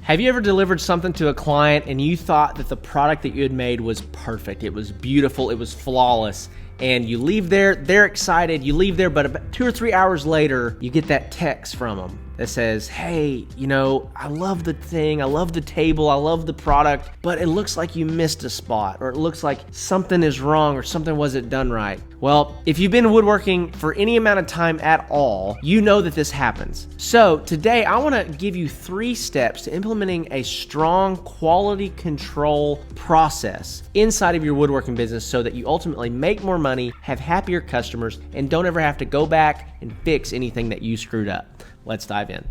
Have you ever delivered something to a client and you thought that the product that you had made was perfect? It was beautiful, it was flawless, and you leave there, they're excited, you leave there, but about 2 or 3 hours later, you get that text from them that says, hey, I love the thing, I love the table, I love the product, but it looks like you missed a spot, or it looks like something is wrong, or something wasn't done right. Well, if you've been woodworking for any amount of time at all, you know that this happens. So today, I wanna give you 3 steps to implementing a strong quality control process inside of your woodworking business so that you ultimately make more money, have happier customers, and don't ever have to go back and fix anything that you screwed up. Let's dive in.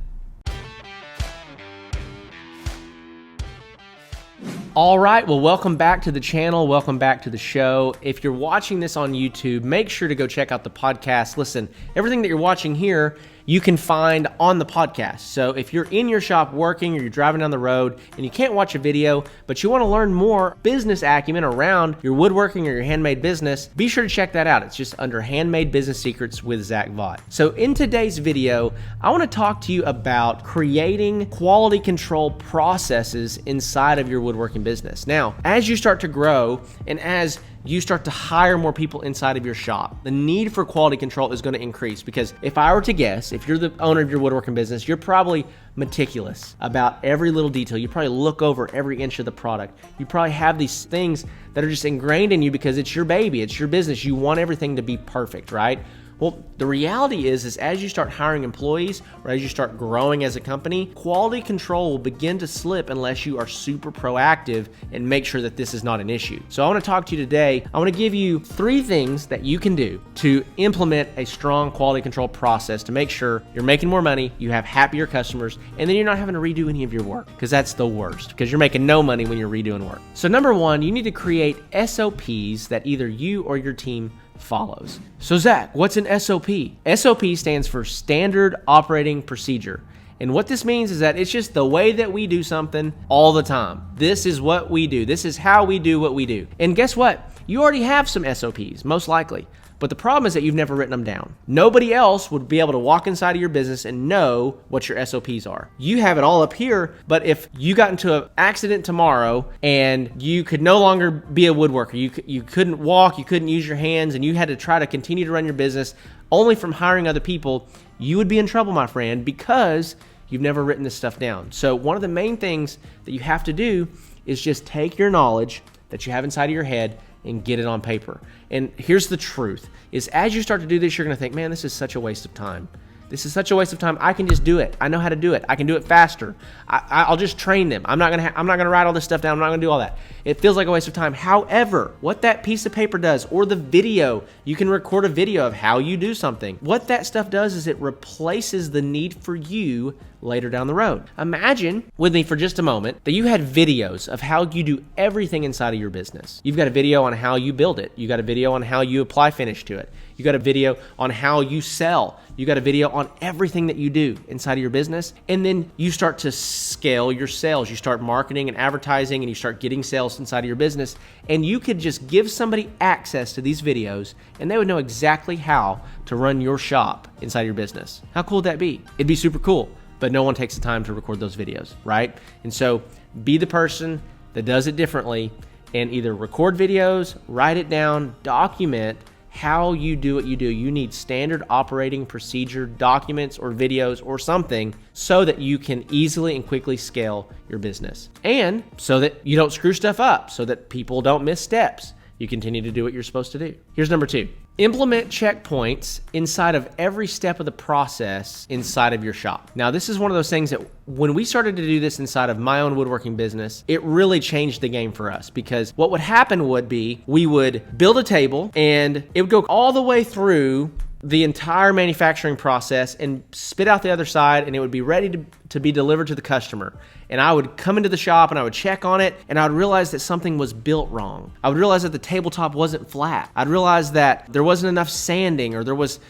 All right, well, welcome back to the channel. Welcome back to the show. If you're watching this on YouTube, make sure to go check out the podcast. Listen, everything that you're watching here, you can find on the podcast. So if you're in your shop working or you're driving down the road and you can't watch a video, but you want to learn more business acumen around your woodworking or your handmade business, be sure to check that out. It's just under Handmade Business Secrets with Zach Vaught. So in today's video, I want to talk to you about creating quality control processes inside of your woodworking business. Now, as you start to grow and as you start to hire more people inside of your shop, the need for quality control is going to increase, because if I were to guess, if you're the owner of your woodworking business, you're probably meticulous about every little detail. You probably look over every inch of the product. You probably have these things that are just ingrained in you because it's your baby, it's your business. You want everything to be perfect, right? Well, the reality is as you start hiring employees or as you start growing as a company, quality control will begin to slip unless you are super proactive and make sure that this is not an issue. So I want to talk to you today. I want to give you 3 things that you can do to implement a strong quality control process to make sure you're making more money, you have happier customers, and then you're not having to redo any of your work, because that's the worst, because you're making no money when you're redoing work. So number 1, you need to create SOPs that either you or your team follows. So Zach, what's an SOP? SOP stands for Standard Operating Procedure. And what this means is that it's just the way that we do something all the time. This is what we do. This is how we do what we do. And guess what? You already have some SOPs, most likely. But the problem is that you've never written them down. Nobody else would be able to walk inside of your business and know what your SOPs are. You have it all up here, but if you got into an accident tomorrow and you could no longer be a woodworker, you couldn't walk, you couldn't use your hands, and you had to try to continue to run your business only from hiring other people, you would be in trouble, my friend, because you've never written this stuff down. So one of the main things that you have to do is just take your knowledge that you have inside of your head and get it on paper. And here's the truth, is as you start to do this, you're gonna think, man, this is such a waste of time. This is such a waste of time. I can just do it. I know how to do it. I can do it faster. I'll just train them. I'm not gonna write all this stuff down. I'm not gonna do all that. It feels like a waste of time. However, what that piece of paper does, or the video, you can record a video of how you do something. What that stuff does is it replaces the need for you later down the road. Imagine with me for just a moment that you had videos of how you do everything inside of your business. You've got a video on how you build it. You got a video on how you apply finish to it. You got a video on how you sell. You got a video on everything that you do inside of your business. And then you start to scale your sales. You start marketing and advertising, and you start getting sales inside of your business. And you could just give somebody access to these videos and they would know exactly how to run your shop inside of your business. How cool would that be? It'd be super cool. But no one takes the time to record those videos, right? And so be the person that does it differently and either record videos, write it down, document how you do what you do. You need standard operating procedure documents or videos or something so that you can easily and quickly scale your business. And so that you don't screw stuff up, so that people don't miss steps. You continue to do what you're supposed to do. Here's number 2. Implement checkpoints inside of every step of the process inside of your shop. Now, this is one of those things that when we started to do this inside of my own woodworking business, it really changed the game for us, because what would happen would be we would build a table and it would go all the way through the entire manufacturing process and spit out the other side, and it would be ready to be delivered to the customer. And I would come into the shop and I would check on it, and I would realize that something was built wrong. I would realize that the tabletop wasn't flat. I'd realize that there wasn't enough sanding, or there was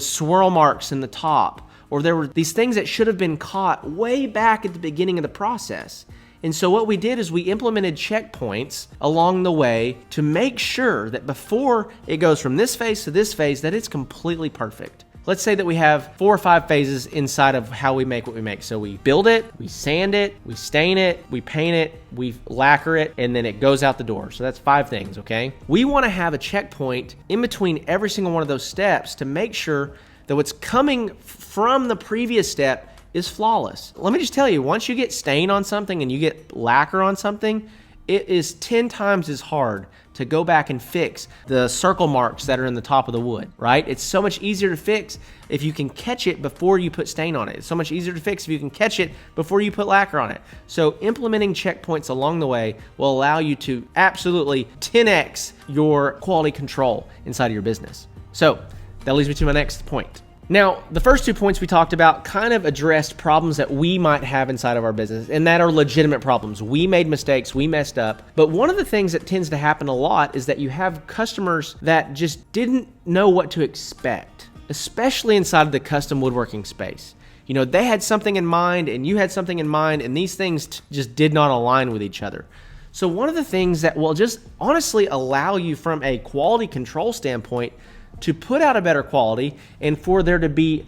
swirl marks in the top, or there were these things that should have been caught way back at the beginning of the process. And so what we did is we implemented checkpoints along the way to make sure that before it goes from this phase to this phase, that it's completely perfect. let's say that we have 4 or 5 phases inside of how we make what we make. So we build it, we sand it, we stain it, we paint it, we lacquer it, and then it goes out the door. So that's 5 things, okay? We want to have a checkpoint in between every single one of those steps to make sure that what's coming from the previous step is flawless. Let me just tell you, once you get stain on something and you get lacquer on something, it is 10 times as hard to go back and fix the circle marks that are in the top of the wood, right? It's so much easier to fix if you can catch it before you put stain on it. It's so much easier to fix if you can catch it before you put lacquer on it. So implementing checkpoints along the way will allow you to absolutely 10x your quality control inside of your business. So that leads me to my next point. Now, the first 2 points we talked about kind of addressed problems that we might have inside of our business, and that are legitimate problems. We made mistakes, we messed up. But one of the things that tends to happen a lot is that you have customers that just didn't know what to expect, especially inside of the custom woodworking space. You know, they had something in mind and you had something in mind, and these things just did not align with each other. So one of the things that will just honestly allow you from a quality control standpoint to put out a better quality and for there to be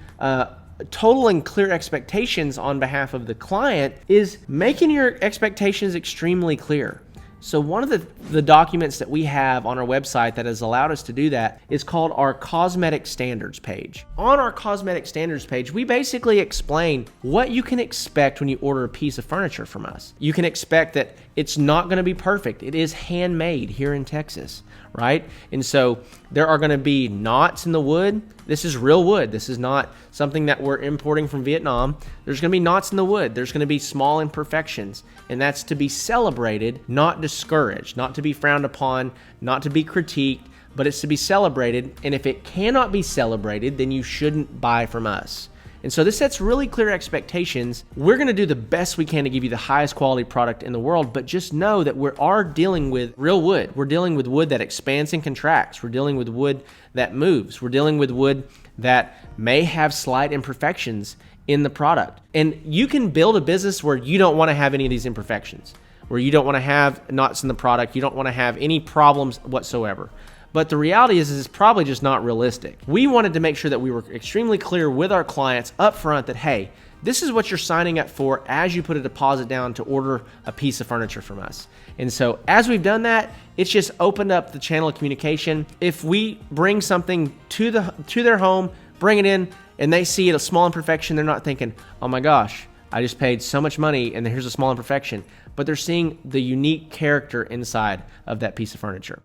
total and clear expectations on behalf of the client is making your expectations extremely clear. So one of the documents that we have on our website that has allowed us to do that is called our cosmetic standards page. On our cosmetic standards page, we basically explain what you can expect when you order a piece of furniture from us. You can expect that it's not going to be perfect. It is handmade here in Texas, right? And so there are going to be knots in the wood. This is real wood. This is not something that we're importing from Vietnam. There's going to be knots in the wood. There's going to be small imperfections, and that's to be celebrated, not discouraged, not to be frowned upon, not to be critiqued, but it's to be celebrated. And if it cannot be celebrated, then you shouldn't buy from us. And so this sets really clear expectations. We're going to do the best we can to give you the highest quality product in the world, but just know that we are dealing with real wood. We're dealing with wood that expands and contracts. We're dealing with wood that moves. We're dealing with wood that may have slight imperfections in the product. And you can build a business where you don't want to have any of these imperfections, where you don't want to have knots in the product. You don't want to have any problems whatsoever. But the reality is it's probably just not realistic. We wanted to make sure that we were extremely clear with our clients up front that, hey, this is what you're signing up for as you put a deposit down to order a piece of furniture from us. And so as we've done that, it's just opened up the channel of communication. If we bring something to their home, bring it in, and they see it, a small imperfection, they're not thinking, oh my gosh, I just paid so much money and here's a small imperfection. But they're seeing the unique character inside of that piece of furniture.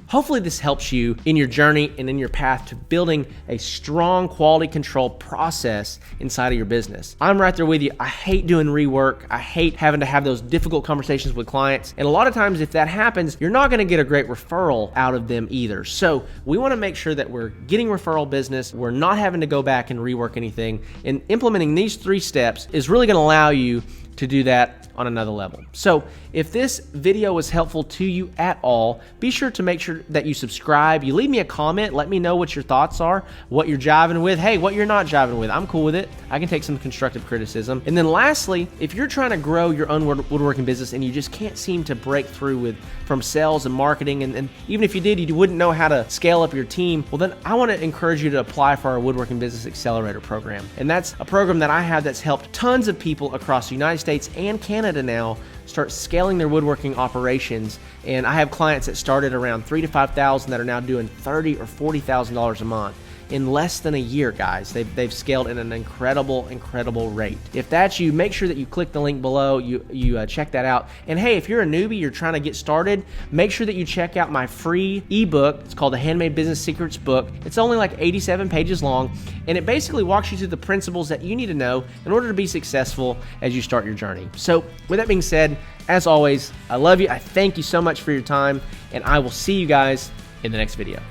Hopefully this helps you in your journey and in your path to building a strong quality control process inside of your business. I'm right there with you. I hate doing rework. I hate having to have those difficult conversations with clients. And a lot of times if that happens, you're not going to get a great referral out of them either. So we want to make sure that we're getting referral business. We're not having to go back and rework anything. And implementing these 3 steps is really going to allow you to do that on another level. So if this video was helpful to you at all, be sure to make sure that you subscribe. You leave me a comment. Let me know what your thoughts are, what you're jiving with. Hey, what you're not jiving with. I'm cool with it. I can take some constructive criticism. And then lastly, if you're trying to grow your own woodworking business and you just can't seem to break through from sales and marketing, and even if you did, you wouldn't know how to scale up your team, well then I want to encourage you to apply for our Woodworking Business Accelerator program. And that's a program that I have that's helped tons of people across the United States and Canada now start scaling their woodworking operations. And I have clients that started around $3,000 to $5,000 that are now doing $30,000 or $40,000 a month. In less than a year, guys. They've scaled at an incredible rate. If that's you, make sure that you click the link below, you check that out. And hey, if you're a newbie, you're trying to get started, make sure that you check out my free ebook. It's called the Handmade Business Secrets book. It's only like 87 pages long, and it basically walks you through the principles that you need to know in order to be successful as you start your journey. So with that being said, as always, I love you. I thank you so much for your time, and I will see you guys in the next video.